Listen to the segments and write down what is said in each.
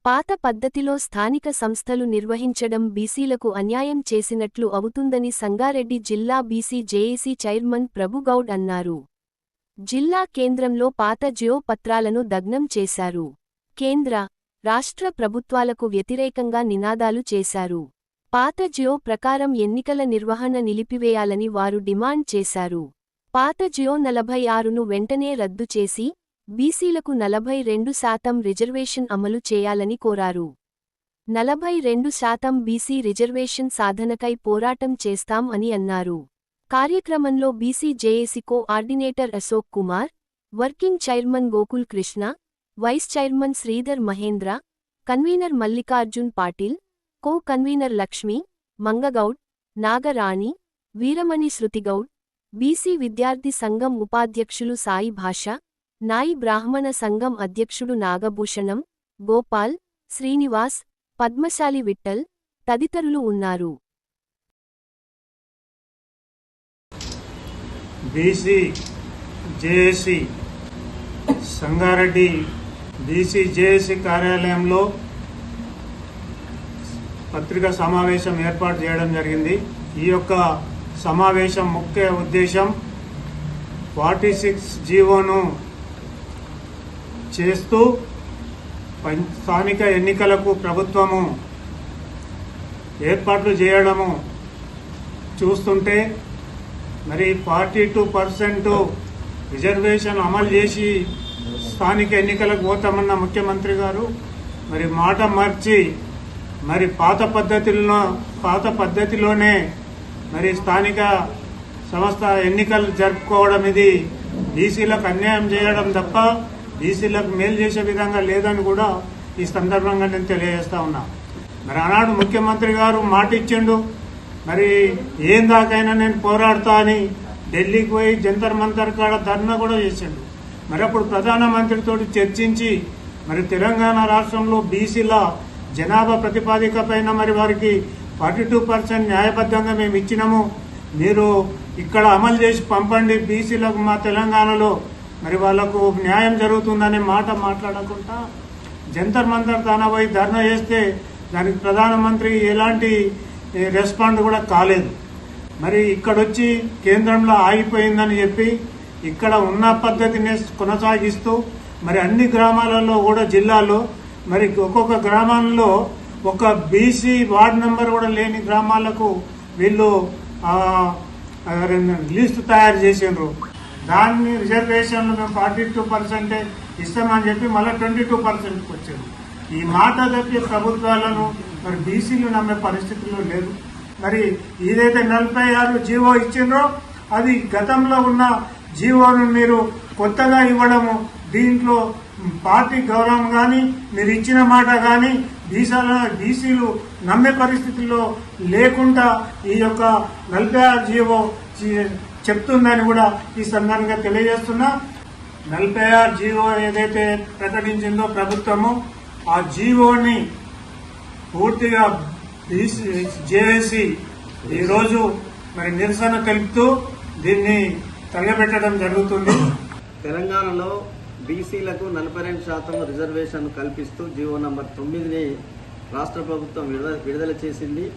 పాత పద్ధతిలో స్థానిక సంస్థలు నిర్వహించడం బీసీలకు అన్యాయం చేసినట్లు అవుతుందని సంగారెడ్డి జిల్లా బీసీ జేఏసీ చైర్మన్ ప్రభుగౌడ్ అన్నారు. జిల్లా కేంద్రంలో పాత జియో పత్రాలను దగ్నం చేశారు. కేంద్ర, రాష్ట్ర ప్రభుత్వాలకు వ్యతిరేకంగా నినాదాలు చేశారు. పాత జియో ప్రకారం ఎన్నికల నిర్వహణ నిలిపివేయాలని వారు డిమాండ్ చేశారు. పాత జియో 46ను వెంటనే రద్దు చేసి, బీసీలకు 42% రిజర్వేషన్ అమలు చేయాలని కోరారు. 42% బీసీ రిజర్వేషన్ సాధనకై పోరాటం చేస్తాం అని అన్నారు. కార్యక్రమంలో BC JAC coordinator Ashok Kumar, working chairman Gokul Krishna, vice chairman Sridhar Mahendra, convenor Mallikarjun Patil, co-convenor Lakshmi, Mangagoud, Nagarani, Veeramani Shruthigoud, BC విద్యార్థి సంఘం ఉపాధ్యక్షులు సాయి భాష, నాయి బ్రాహ్మణ సంఘం అధ్యక్షుడు నాగభూషణం, గోపాల్, శ్రీనివాస్, పద్మశాలి విఠల్ తదితరులు ఉన్నారు. BC JAC Sangareddy BC JAC కార్యాలయంలో పత్రికా సమావేశం ఏర్పాటు చేయడం జరిగింది. ఈ యొక్క సమావేశం ముఖ్య ఉద్దేశం 46 జీవోను చేస్తూ స్థానిక ఎన్నికలకు ప్రభుత్వము ఏర్పాట్లు చేయడము చూస్తుంటే మరి 42% రిజర్వేషన్ అమలు చేసి స్థానిక ఎన్నికలకు పోతామన్న ముఖ్యమంత్రి గారు మరి మాట మార్చి మరి పాత పద్ధతిలోనే మరి స్థానిక సంస్థ ఎన్నికలు జరుపుకోవడం ఇది బీసీలకు అన్యాయం చేయడం తప్ప బీసీలకు మేలు చేసే విధంగా లేదని కూడా ఈ సందర్భంగా నేను తెలియజేస్తా ఉన్నా. మరి ఆనాడు ముఖ్యమంత్రి గారు మాట ఇచ్చిండు, మరి ఏం దాకైనా నేను పోరాడతా అని ఢిల్లీకి పోయి జంతర్ మంతర్ కాడ ధర్నా కూడా చేసిండు. మరి అప్పుడు ప్రధానమంత్రితో చర్చించి మరి తెలంగాణ రాష్ట్రంలో బీసీల జనాభా ప్రతిపాదిక పైన మరి వారికి 42% న్యాయబద్ధంగా మేము ఇచ్చినాము, మీరు ఇక్కడ అమలు చేసి పంపండి బీసీలకు మా తెలంగాణలో మరి వాళ్లకు న్యాయం జరుగుతుందనే మాట మాట్లాడకుండా జంతర్ మంతర్ తానా పోయి ధర్నా చేస్తే దానికి ప్రధానమంత్రి ఎలాంటి రెస్పాండ్ కూడా కాలేదు. మరి ఇక్కడొచ్చి కేంద్రంలో ఆగిపోయిందని చెప్పి ఇక్కడ ఉన్న పద్ధతిని కొనసాగిస్తూ మరి అన్ని గ్రామాలలో కూడా జిల్లాలో మరి ఒక్కొక్క గ్రామంలో ఒక బీసీ వార్డు నెంబర్ కూడా లేని గ్రామాలకు వీళ్ళు లిస్టు తయారు చేసిండ్రు. దాన్ని రిజర్వేషన్లు మేము 42% ఇస్తామని చెప్పి మళ్ళీ 22% వచ్చారు. ఈ మాట తప్పి ప్రభుత్వాలను మరి బీసీలు నమ్మే పరిస్థితుల్లో లేదు. మరి ఏదైతే 46 జీవో ఇచ్చిండ్రో అది గతంలో ఉన్న జీవోను మీరు కొత్తగా ఇవ్వడము, దీంట్లో పార్టీ గౌరవం కానీ మీరు ఇచ్చిన మాట కానీ బీసీలు నమ్మే పరిస్థితుల్లో లేకుండా ఈ యొక్క 46 జీవో చెప్తుందని కూడా ఈ సందర్భంగా తెలియజేస్తున్నా. 46 జీవో ఏదైతే ప్రకటించిందో ప్రభుత్వము ఆ జీవోని పూర్తిగా జేఏసీ ఈరోజు మరి నిరసన తెలుపుతూ దీన్ని తగలబెట్టడం జరుగుతుంది. తెలంగాణలో బీసీలకు 42% రిజర్వేషన్ కల్పిస్తూ జీవో నంబర్ 9ని రాష్ట్ర ప్రభుత్వం విడుదల చేసింది.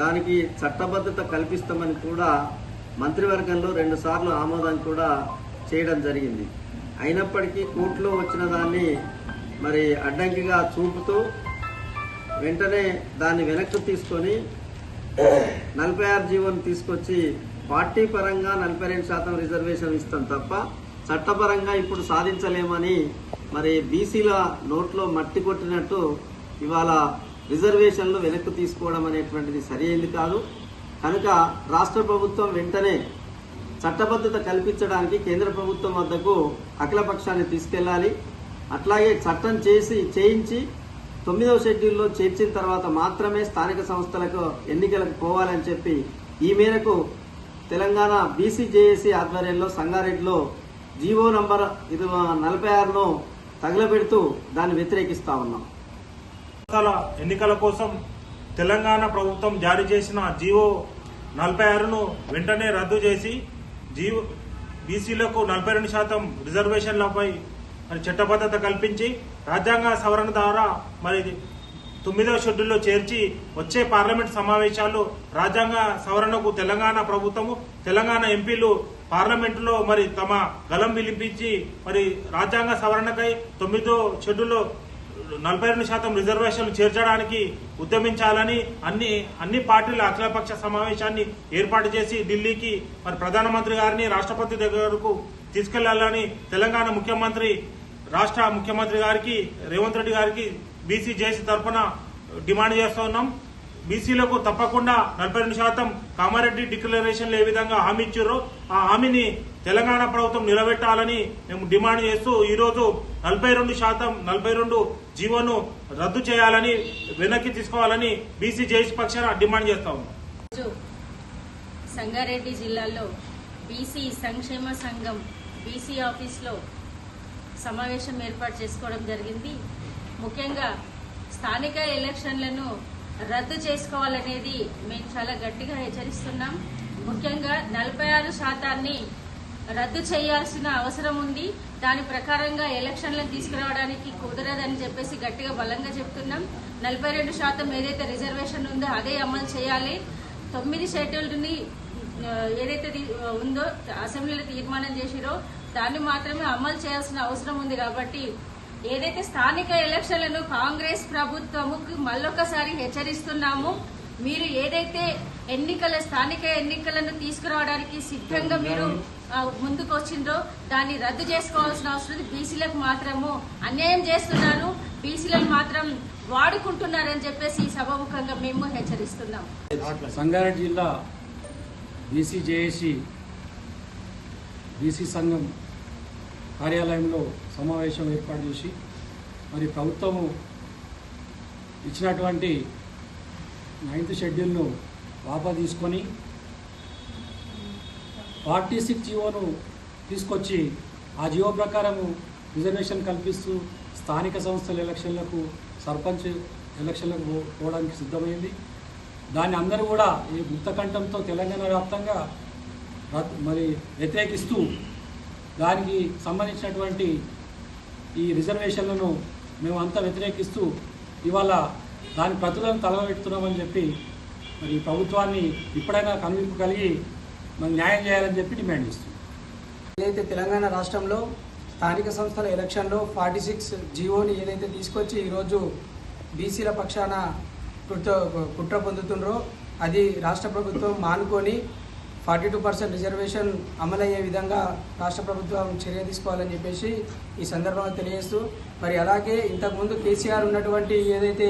దానికి చట్టబద్ధత కల్పిస్తామని కూడా మంత్రివర్గంలో 2 సార్లు ఆమోదం కూడా చేయడం జరిగింది. అయినప్పటికీ కోర్టులో వచ్చిన దాన్ని మరి అడ్డంకిగా చూపుతూ వెంటనే దాన్ని వెనక్కి తీసుకొని 46 జీవోను తీసుకొచ్చి పార్టీ పరంగా 42% రిజర్వేషన్ ఇస్తాం తప్ప చట్టపరంగా ఇప్పుడు సాధించలేమని మరి బీసీల నోట్లో మట్టి కొట్టినట్టు ఇవాళ రిజర్వేషన్లు వెనక్కి తీసుకోవడం అనేటువంటిది సరైనది కాదు. కనుక రాష్ట్ర ప్రభుత్వం వెంటనే చట్టబద్ధత కల్పించడానికి కేంద్ర ప్రభుత్వం వద్దకు అఖిలపక్షాన్ని తీసుకెళ్లాలి. అట్లాగే చట్టం చేయించి 9వ షెడ్యూల్లో చేర్చిన తర్వాత మాత్రమే స్థానిక సంస్థలకు ఎన్నికలకు పోవాలని చెప్పి ఈ మేరకు తెలంగాణ బీసీ జేఏసీ ఆధ్వర్యంలో సంగారెడ్డిలో జీవో నంబర్ 46ను తగలబెడుతూ దాన్ని వ్యతిరేకిస్తా ఉన్నాం. ఎన్నికల కోసం తెలంగాణ ప్రభుత్వం జారీ చేసిన జీవో 46ను వెంటనే రద్దు చేసి బీసీలకు 42% రిజర్వేషన్లపై మరి చట్టబద్ధత కల్పించి రాజ్యాంగ సవరణ ద్వారా మరి 9వ షెడ్యూల్లో చేర్చి వచ్చే పార్లమెంట్ సమావేశాలు రాజ్యాంగ సవరణకు తెలంగాణ ప్రభుత్వము తెలంగాణ ఎంపీలు పార్లమెంటులో మరి తమ గలం విలిపించి మరి రాజ్యాంగ సవరణకై 9వ షెడ్యూల్లో 42% రిజర్వేషన్లు చేర్చడానికి ఉద్యమించాలని అన్ని పార్టీల అఖిలపక్ష సమావేశాన్ని ఏర్పాటు చేసి ఢిల్లీకి మరి ప్రధానమంత్రి గారిని రాష్ట్రపతి దగ్గరకు తీసుకెళ్లాలని తెలంగాణ ముఖ్యమంత్రి రాష్ట్ర ముఖ్యమంత్రి గారికి రేవంత్ రెడ్డి గారికి బీసీ జేఏసీ తరఫున డిమాండ్ చేస్తున్నాం. బీసీలకు తప్పకుండా 42% కామారెడ్డి డిక్లరేషన్లు ఏ విధంగా హామీ ఇచ్చారో ఆ హామీని తెలంగాణ ప్రభుత్వం నిలబెట్టాలని మేము డిమాండ్ చేస్తూ ఈరోజు 42% జీవోను రద్దు చేయాలని వెనక్కి తీసుకోవాలని బీసీ జేఏసీ పక్షాన డిమాండ్ చేస్తా ఉన్నాం. సంగారెడ్డి జిల్లాలో బీసీ సంక్షేమ సంఘం బీసీ ఆఫీస్లో సమావేశం ఏర్పాటు చేసుకోవడం జరిగింది. ముఖ్యంగా స్థానిక ఎలక్షన్లను రద్దు చేసుకోవాలనేది మేము చాలా గట్టిగా హెచ్చరిస్తున్నాం. ముఖ్యంగా 46% రద్దు చేయాల్సిన అవసరం ఉంది. దాని ప్రకారంగా ఎలక్షన్లను తీసుకురావడానికి కుదరదని చెప్పేసి గట్టిగా బలంగా చెప్తున్నాం. 42% ఏదైతే రిజర్వేషన్ ఉందో అదే అమలు చేయాలి. 9 షెడ్యూల్ని ఏదైతే ఉందో అసెంబ్లీలో తీర్మానం చేసిరో దాన్ని మాత్రమే అమలు చేయాల్సిన అవసరం ఉంది. కాబట్టి ఏదైతే స్థానిక ఎలక్షన్లను కాంగ్రెస్ ప్రభుత్వముకు మళ్ళొకసారి హెచ్చరిస్తున్నాము. మీరు ఏదైతే స్థానిక ఎన్నికలను తీసుకురావడానికి సిద్ధంగా మీరు ముందుకు వచ్చిండ్రో దాన్ని రద్దు చేసుకోవాల్సిన అవసరం. బీసీలకు మాత్రము అన్యాయం చేస్తున్నారు, బీసీలను మాత్రం వాడుకుంటున్నారని చెప్పేసి ఈ సభాముఖంగా మేము హెచ్చరిస్తున్నాం. సంగారెడ్డి జిల్లా బీసీ జేఏసీ బీసీ సంఘం కార్యాలయంలో సమావేశం ఏర్పాటు చేసి మరి ప్రభుత్వము ఇచ్చినటువంటి 9th షెడ్యూల్ను వాపా తీసుకొని 46 జీవోను తీసుకొచ్చి ఆ జీవో ప్రకారము రిజర్వేషన్ కల్పిస్తూ స్థానిక సంస్థల ఎలక్షన్లకు సర్పంచ్ ఎలక్షన్లకు పోవడానికి సిద్ధమైంది. దాన్ని అందరూ కూడా ఈ ముక్తకంఠంతో తెలంగాణ వ్యాప్తంగా మరి వ్యతిరేకిస్తూ దానికి సంబంధించినటువంటి ఈ రిజర్వేషన్లను మేము అంతా వ్యతిరేకిస్తూ ఇవాళ దాని ప్రతులను తలబెడుతున్నామని చెప్పి మరి ప్రభుత్వాన్ని ఇప్పుడైనా కనువిప్పు కలిగి మరి న్యాయం చేయాలని చెప్పి డిమాండ్ చేస్తున్నాం. ఏదైతే తెలంగాణ రాష్ట్రంలో స్థానిక సంస్థల ఎలక్షన్లో 46 జీవోని ఏదైతే తీసుకొచ్చి ఈరోజు బీసీల పక్షాన కుట్ర పొందుతుండ్రో అది రాష్ట్ర ప్రభుత్వం మానుకొని 42% రిజర్వేషన్ అమలయ్యే విధంగా రాష్ట్ర ప్రభుత్వం చర్య తీసుకోవాలని చెప్పేసి ఈ సందర్భంగా తెలియజేస్తూ మరి అలాగే ఇంతకుముందు కేసీఆర్ ఉన్నటువంటి ఏదైతే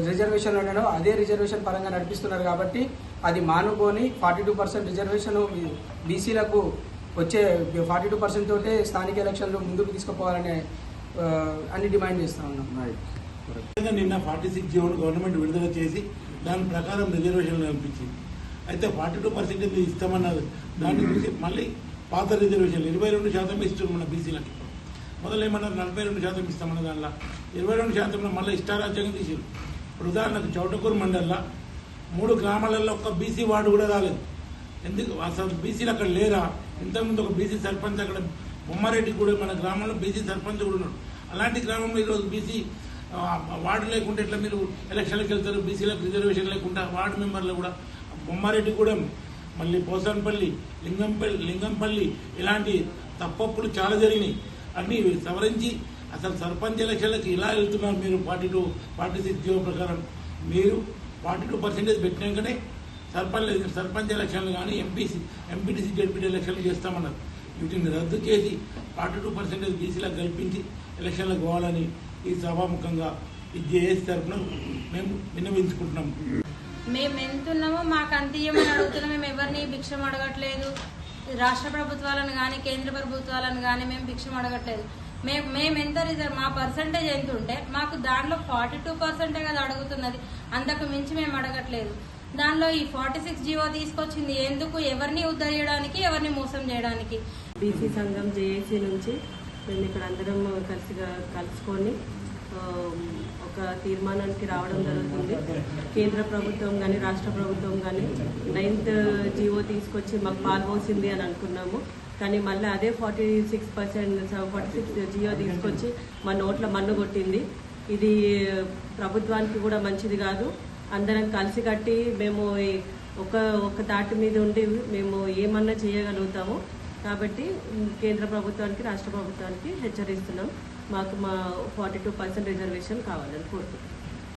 రిజర్వేషన్లు ఉన్నాయో అదే రిజర్వేషన్ పరంగా నడిపిస్తున్నారు. కాబట్టి అది మానుకొని 42% రిజర్వేషన్ బీసీలకు వచ్చే 42% తోటే స్థానిక ఎలక్షన్లు ముందుకు తీసుకుపోవాలని అన్ని డిమాండ్ చేస్తూ ఉన్నాం. నిన్న 46 జీవోను గవర్నమెంట్ విడుదల చేసి దాని ప్రకారం రిజర్వేషన్లు కల్పించింది. అయితే 42% ఇస్తామన్నారు. దాన్ని చూసి మళ్ళీ పాత రిజర్వేషన్లు 22% ఇస్తున్నారు మన బీసీలకి. మొదలు ఏమన్నారు 42% ఇస్తామన్న దానిలో 22% మళ్ళీ ఇష్టారాజ్యంగా తీసారు. ఇప్పుడు ఉదాహరణకు చౌటకూరు మండలంలో 3 గ్రామాలలో ఒక్క బీసీ వార్డు కూడా రాలేదు. ఎందుకు అసలు బీసీలు అక్కడ లేరా? ఇంతకుముందు ఒక బీసీ సర్పంచ్ అక్కడ బొమ్మారెడ్డి కూడా మన గ్రామంలో బీసీ సర్పంచ్ కూడా ఉన్నాడు. అలాంటి గ్రామంలో ఈరోజు బీసీ వార్డు లేకుంటే ఎట్లా మీరు ఎలక్షన్లకు వెళ్తారు? బీసీలకు రిజర్వేషన్ లేకుండా వార్డు మెంబర్లు కూడా బొమ్మారెడ్డిగూడెం, మళ్ళీ పోసాన్పల్లి, లింగంపల్లి ఇలాంటి తప్పప్పులు చాలా జరిగినాయి. అన్నీ సవరించి అసలు సర్పంచ్ ఎలక్షన్లకు ఇలా వెళ్తున్నారు మీరు 46 జీవో ప్రకారం. మీరు 42% పెట్టినాకనే సర్పంచ్ ఎలక్షన్లు కానీ ఎంపీటీసీ జడ్పీటీ ఎలక్షన్లు చేస్తామన్నారు. వీటిని రద్దు చేసి 42% బీసీలకు కల్పించి ఎలక్షన్లకు పోవాలని ఈ సభాముఖంగా జేఏసీ తరఫున మేము విన్నవించుకుంటున్నాము. మేము ఎంతున్నామో మాకు అంత ఇవ్వమని అడుగుతున్నాం. మేము ఎవరిని భిక్షం అడగట్లేదు. రాష్ట్ర ప్రభుత్వాలను కానీ కేంద్ర ప్రభుత్వాలను కానీ మేము భిక్షం అడగట్లేదు. మేము ఎంత మా పర్సంటేజ్ ఎంత ఉంటే మాకు దాంట్లో 42% కదా అడుగుతున్నది. అంతకు మించి మేము అడగట్లేదు. దానిలో ఈ 46 జీవో తీసుకొచ్చింది ఎందుకు? ఎవరిని ఉద్ధరించడానికి, ఎవరిని మోసం చేయడానికి. బీసీ సంఘం జేఏసీ నుంచి మేము ఇక్కడ అందరం కలుసుకొని ఒక ఒక తీర్మానానికి రావడం జరుగుతుంది. కేంద్ర ప్రభుత్వం కానీ రాష్ట్ర ప్రభుత్వం కానీ 9th జీవో తీసుకొచ్చి మాకు పాల్పోసింది అని అనుకున్నాము. కానీ మళ్ళీ అదే 46% జియో తీసుకొచ్చి మా నోట్ల మన్ను కొట్టింది. ఇది ప్రభుత్వానికి కూడా మంచిది కాదు. అందరం కలిసి కట్టి మేము ఒక తాటి మీద ఉండి మేము ఏమన్నా చేయగలుగుతాము. కాబట్టి కేంద్ర ప్రభుత్వానికి రాష్ట్ర ప్రభుత్వానికి హెచ్చరిస్తున్నాం, మాకు మా 42% రిజర్వేషన్ కావాలని కోరుతున్నాం.